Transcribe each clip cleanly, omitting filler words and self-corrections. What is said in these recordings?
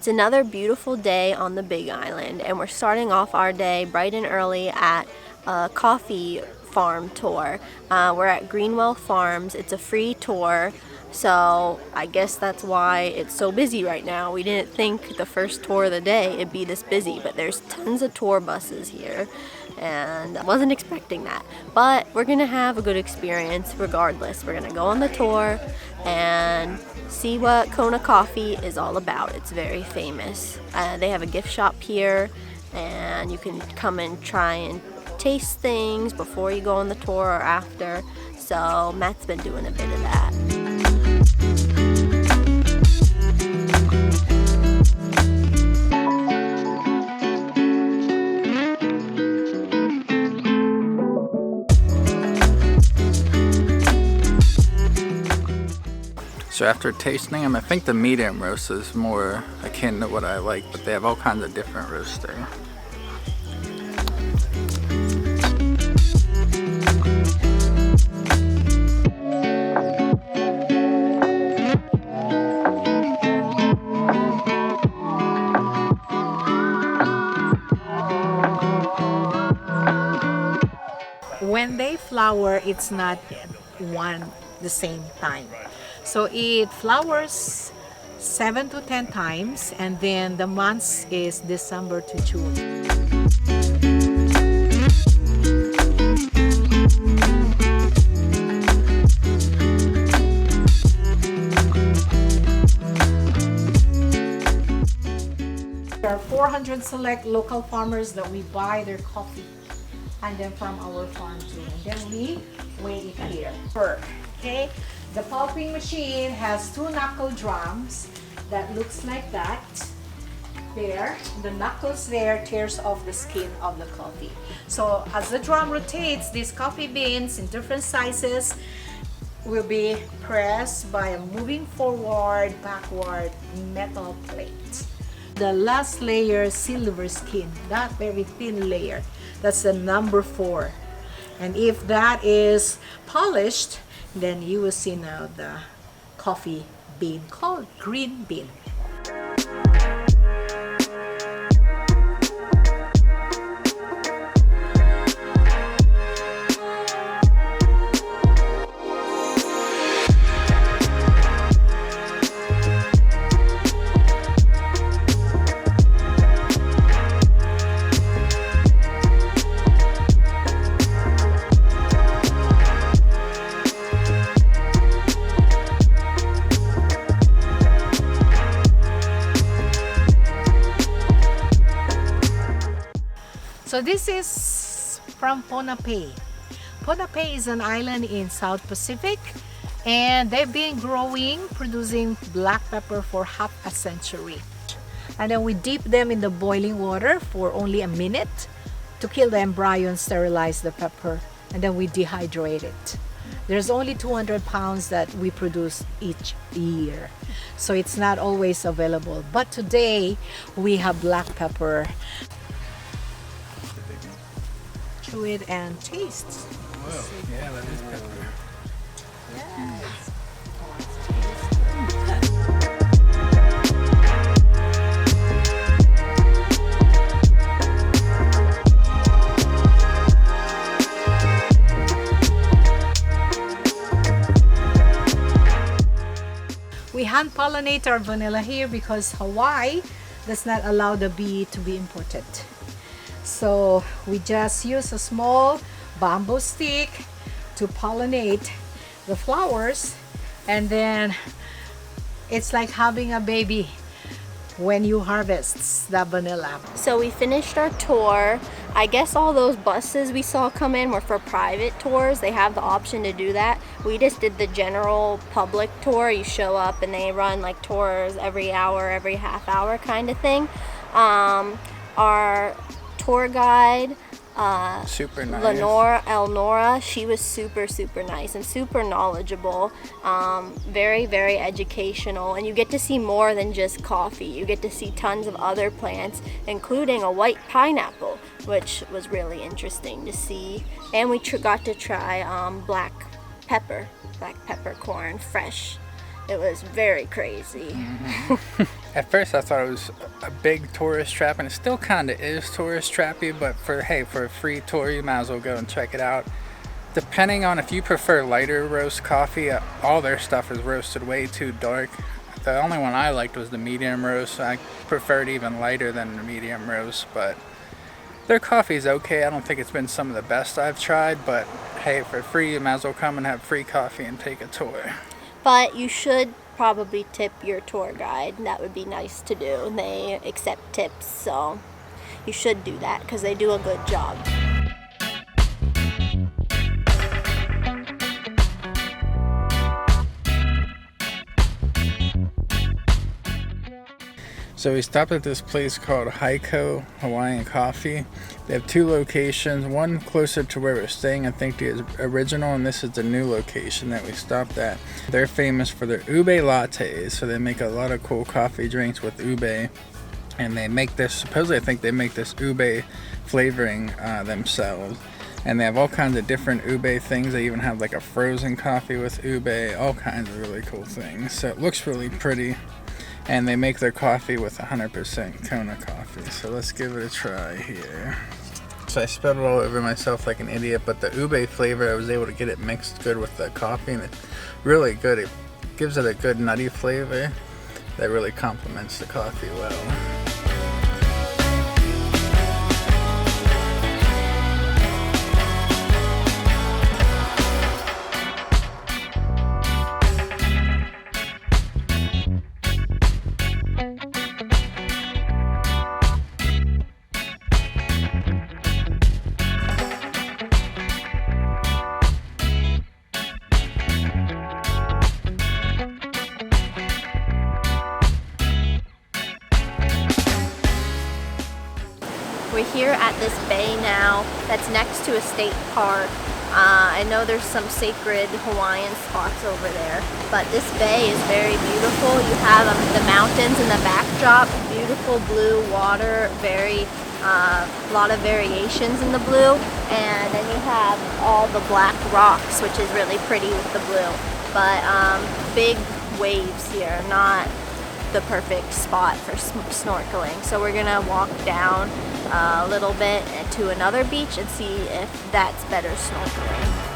It's another beautiful day on the Big Island, and we're starting off our day bright and early at a coffee farm tour. We're at Greenwell Farms. It's a free tour, so I guess that's why it's so busy right now. We didn't think the first tour of the day it'd be this busy, but there's tons of tour buses here, and I wasn't expecting that. But we're gonna have a good experience regardless. We're gonna go on the tour and see what Kona coffee is all about. It's very famous. They have a gift shop here, and you can come and try and taste things before you go on the tour or after. So Matt's been doing a bit of that. So after tasting them, I think the medium roast is more akin to what I like, but they have all kinds of different roasts there. When they flower, it's not the same time. So it flowers 7 to 10 times, and then the months is December to June. There are 400 select local farmers that we buy their coffee, and then from our farm too. And then we weigh it here. Okay? The pulping machine has 2 knuckle drums that looks like that. There, the knuckles there tears off the skin of the coffee. So as the drum rotates, these coffee beans in different sizes will be pressed by a moving forward, backward metal plate. The last layer, silver skin, that very thin layer, that's the number 4. And if that is polished, then you will see now the coffee bean called green bean. So this is from Ponape. Ponape is an island in South Pacific, and they've been producing black pepper for half a century. And then we dip them in the boiling water for only a minute to kill the embryo and sterilize the pepper, and then we dehydrate it. There's only 200 pounds that we produce each year, so it's not always available. But today we have black pepper. Chew it and taste. Whoa, yeah, that is pepper. Yes. We hand pollinate our vanilla here because Hawaii does not allow the bee to be imported. So we just use a small bamboo stick to pollinate the flowers, and then it's like having a baby when you harvest the vanilla. So we finished our tour. I guess all those buses we saw come in were for private tours. They have the option to do that. We just did the general public tour. You show up and they run like tours every hour, every half hour kind of thing. Our tour guide, super nice. Elnora, she was super nice and super knowledgeable, very educational, and you get to see more than just coffee. You get to see tons of other plants, including a white pineapple, which was really interesting to see. And we got to try black peppercorn fresh. It was very crazy. At first I thought it was a big tourist trap, and it still kind of is tourist trappy, but for a free tour, you might as well go and check it out. Depending on if you prefer lighter roast coffee, all their stuff is roasted way too dark. The only one I liked was the medium roast. I preferred even lighter than the medium roast, but their coffee's okay. I don't think it's been some of the best I've tried, but hey, for free, you might as well come and have free coffee and take a tour. But you should probably tip your tour guide. That would be nice to do. They accept tips, so you should do that because they do a good job. So we stopped at this place called HiCO Hawaiian Coffee. They have 2 locations, one closer to where we're staying, I think the original, and this is the new location that we stopped at. They're famous for their ube lattes, so they make a lot of cool coffee drinks with ube. And they make this, supposedly I think they make this ube flavoring themselves. And they have all kinds of different ube things. They even have like a frozen coffee with ube, all kinds of really cool things. So it looks really pretty. And they make their coffee with 100% Kona coffee. So let's give it a try here. So I spilled it all over myself like an idiot, but the ube flavor, I was able to get it mixed good with the coffee, and it's really good. It gives it a good nutty flavor that really complements the coffee well. We're here at this bay now that's next to a state park. I know there's some sacred Hawaiian spots over there, but this bay is very beautiful. You have the mountains in the backdrop, beautiful blue water, a lot of variations in the blue, and then you have all the black rocks, which is really pretty with the blue. But big waves here, not the perfect spot for snorkeling. So we're gonna walk down a little bit to another beach and see if that's better snorkeling.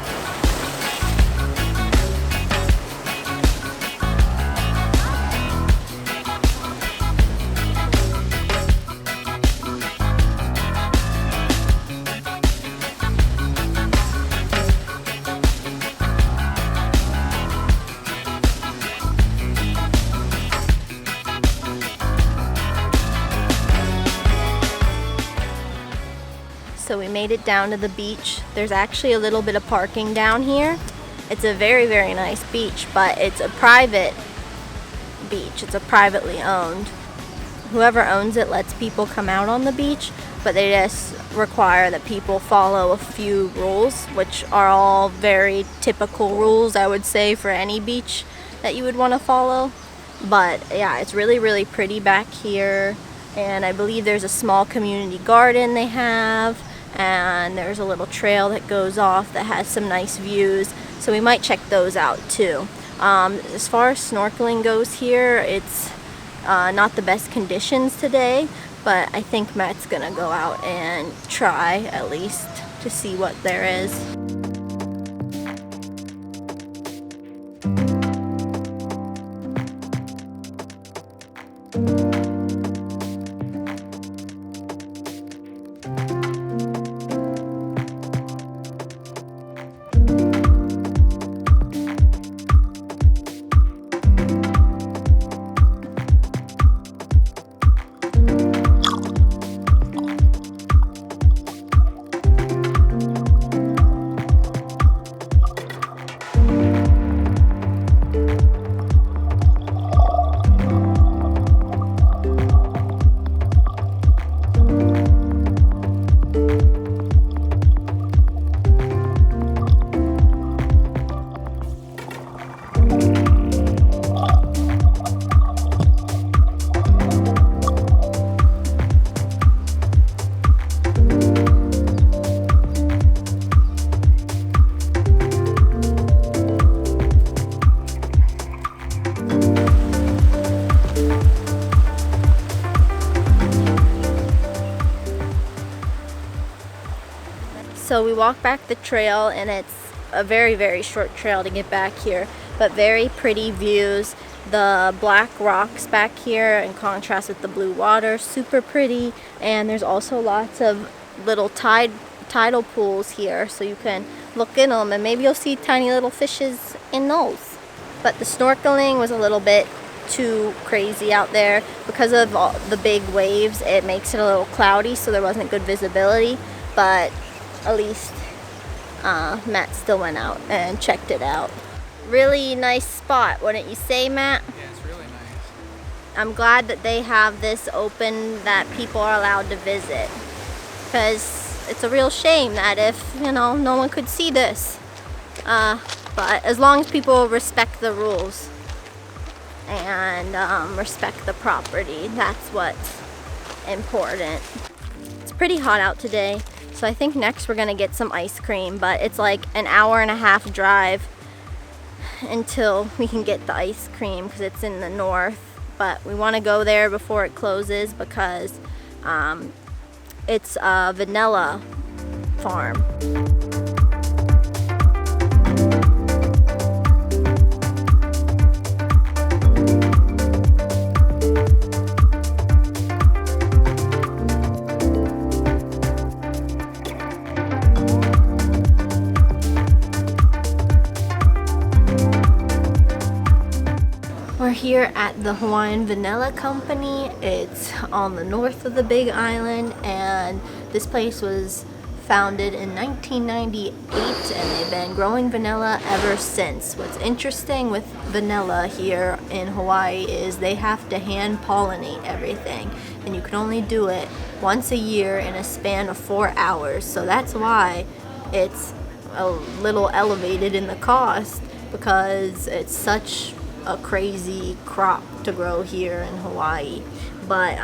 So we made it down to the beach. There's actually a little bit of parking down here. It's a very, very nice beach, but it's a private beach. It's a privately owned. Whoever owns it lets people come out on the beach, but they just require that people follow a few rules, which are all very typical rules, I would say, for any beach that you would want to follow. But yeah, it's really, really pretty back here. And I believe there's a small community garden they have. And there's a little trail that goes off that has some nice views, so we might check those out too. As far as snorkeling goes here, it's not the best conditions today, but I think Matt's gonna go out and try at least to see what there is. So we walk back the trail, and it's a very, very short trail to get back here, but very pretty views. The black rocks back here in contrast with the blue water, super pretty. And there's also lots of little tidal pools here, so you can look in them and maybe you'll see tiny little fishes in those. But the snorkeling was a little bit too crazy out there because of all the big waves. It makes it a little cloudy, so there wasn't good visibility, but at least Matt still went out and checked it out. Really nice spot, wouldn't you say, Matt? Yeah, it's really nice. I'm glad that they have this open, that people are allowed to visit, because it's a real shame that if, you know, no one could see this. But as long as people respect the rules and respect the property, that's what's important. It's pretty hot out today, so I think next we're gonna get some ice cream, but it's like an hour-and-a-half drive until we can get the ice cream because it's in the north. But we want to go there before it closes because it's a vanilla farm. We're here at the Hawaiian Vanilla Company. It's on the north of the Big Island, and this place was founded in 1998, and they've been growing vanilla ever since. What's interesting with vanilla here in Hawaii is they have to hand pollinate everything, and you can only do it once a year in a span of 4 hours. So that's why it's a little elevated in the cost, because it's such a crazy crop to grow here in Hawaii. But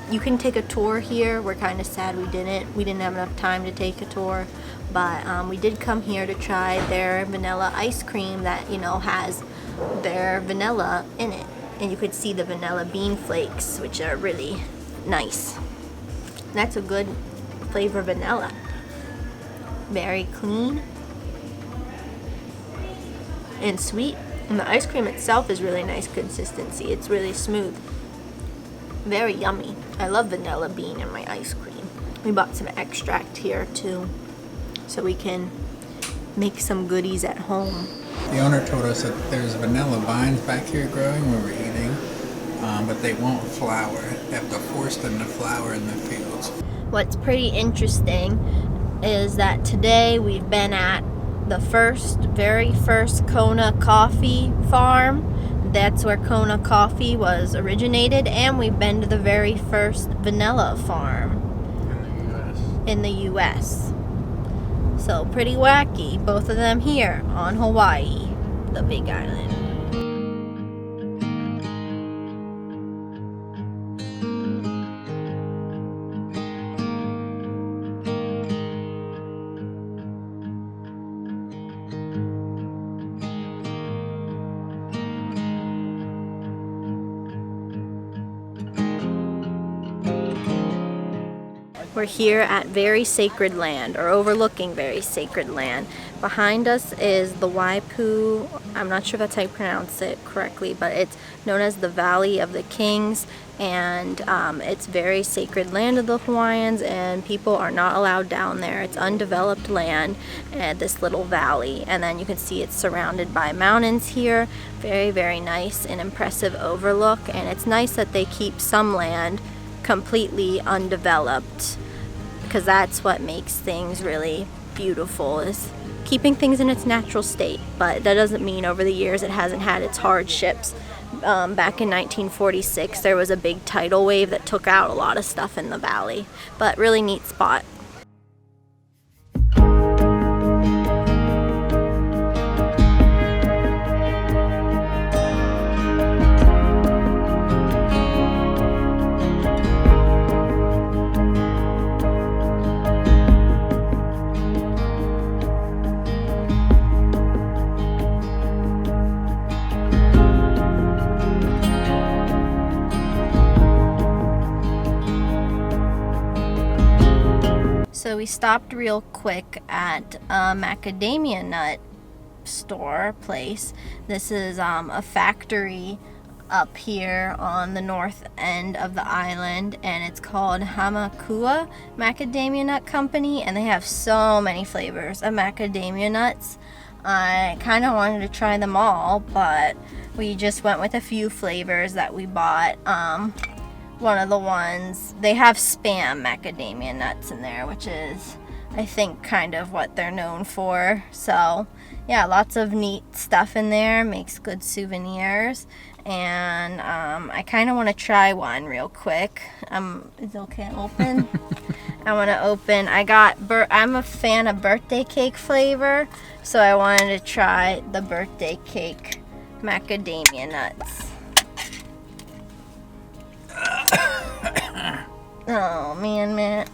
you can take a tour here. We're kind of sad we didn't have enough time to take a tour, but we did come here to try their vanilla ice cream that, you know, has their vanilla in it, and you could see the vanilla bean flakes, which are really nice. That's a good flavor vanilla. Very clean and sweet. And the ice cream itself is really nice consistency. It's really smooth. Very yummy. I love vanilla bean in my ice cream. We bought some extract here too, so we can make some goodies at home. The owner told us that there's vanilla vines back here growing where we're eating, but they won't flower. They have to force them to flower in the fields. What's pretty interesting is that today we've been at the very first Kona coffee farm. That's where Kona coffee was originated, and we've been to the very first vanilla farm in the US. So pretty wacky, both of them here on Hawaii, the Big Island. We're here at very sacred land, or overlooking very sacred land. Behind us is the Waipio, I'm not sure if that's how you pronounce it correctly, but it's known as the Valley of the Kings, and it's very sacred land of the Hawaiians, and people are not allowed down there. It's undeveloped land at this little valley, and then you can see it's surrounded by mountains here. Very, very nice and impressive overlook, and it's nice that they keep some land completely undeveloped, because that's what makes things really beautiful, is keeping things in its natural state. But that doesn't mean over the years it hasn't had its hardships. Back in 1946 there was a big tidal wave that took out a lot of stuff in the valley, but really neat spot. So we stopped real quick at a macadamia nut store place. This is a factory up here on the north end of the island, and it's called Hamakua Macadamia Nut Company, and they have so many flavors of macadamia nuts. I kind of wanted to try them all, but we just went with a few flavors that we bought. One of the ones, they have Spam macadamia nuts in there, which is, I think, kind of what they're known for. So yeah, lots of neat stuff in there, makes good souvenirs. And I kind of want to try one real quick. Is it okay to open? I want to open. I'm a fan of birthday cake flavor, so I wanted to try the birthday cake macadamia nuts. Oh man.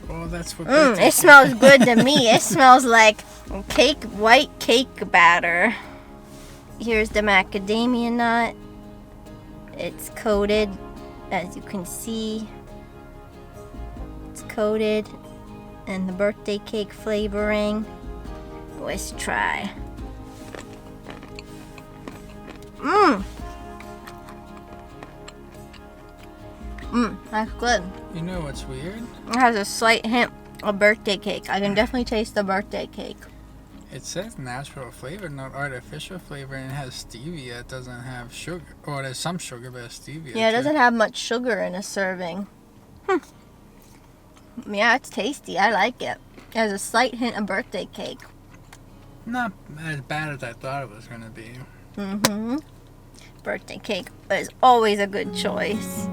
Well, that's what. It smells good to me. It smells like white cake batter. Here's the macadamia nut. It's coated, as you can see. It's coated in the birthday cake flavoring. Let's try. That's good. You know what's weird? It has a slight hint of birthday cake. I can definitely taste the birthday cake. It says natural flavor, not artificial flavor, and it has stevia. It doesn't have sugar. Or there's some sugar, but it's stevia. Yeah, it doesn't have much sugar in a serving. Yeah, it's tasty. I like it. It has a slight hint of birthday cake. Not as bad as I thought it was going to be. Birthday cake is always a good choice.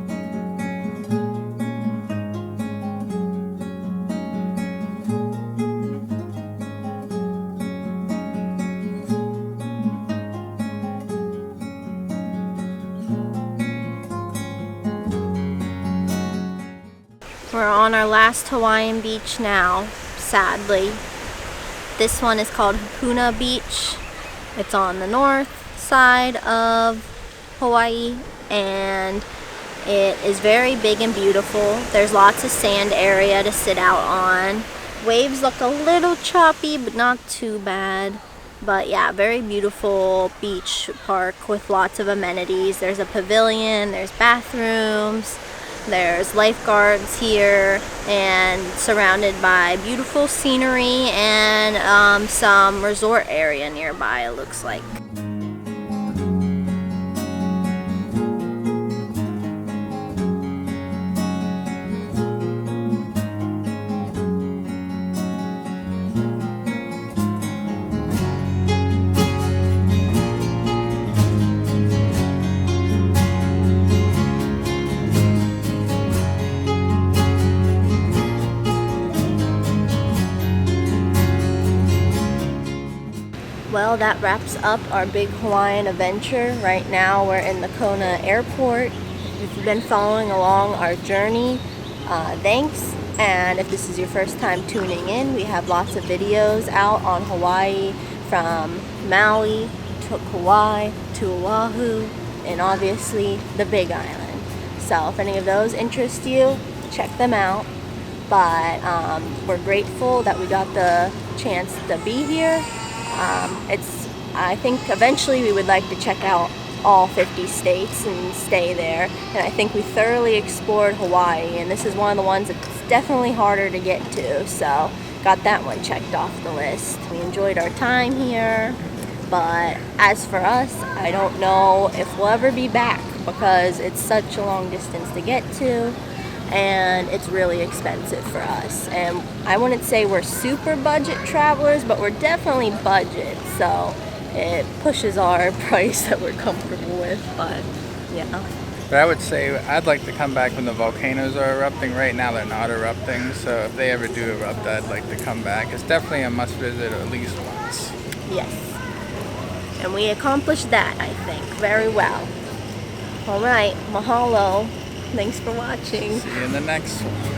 We're on our last Hawaiian beach now, sadly. This one is called Hapuna Beach. It's on the north side of Hawaii, and it is very big and beautiful. There's lots of sand area to sit out on. Waves look a little choppy, but not too bad. But yeah, very beautiful beach park with lots of amenities. There's a pavilion, there's bathrooms, there's lifeguards here, and surrounded by beautiful scenery and some resort area nearby, it looks like. Well, that wraps up our big Hawaiian adventure. Right now we're in the Kona airport. If you've been following along our journey, thanks. And if this is your first time tuning in, we have lots of videos out on Hawaii, from Maui to Kauai to Oahu, and obviously the Big Island. So if any of those interest you, check them out. But we're grateful that we got the chance to be here. I think eventually we would like to check out all 50 states and stay there, and I think we thoroughly explored Hawaii, and this is one of the ones that's definitely harder to get to, so got that one checked off the list. We enjoyed our time here, but as for us, I don't know if we'll ever be back because it's such a long distance to get to, and it's really expensive for us. And I wouldn't say we're super budget travelers, but we're definitely budget, so it pushes our price that we're comfortable with. But yeah, But I would say I'd like to come back when the volcanoes are erupting. Right now they're not erupting, so if they ever do erupt, I'd like to come back. It's definitely a must visit at least once. yes, and we accomplished that, I think, very well. All right, mahalo. Thanks for watching. See you in the next one.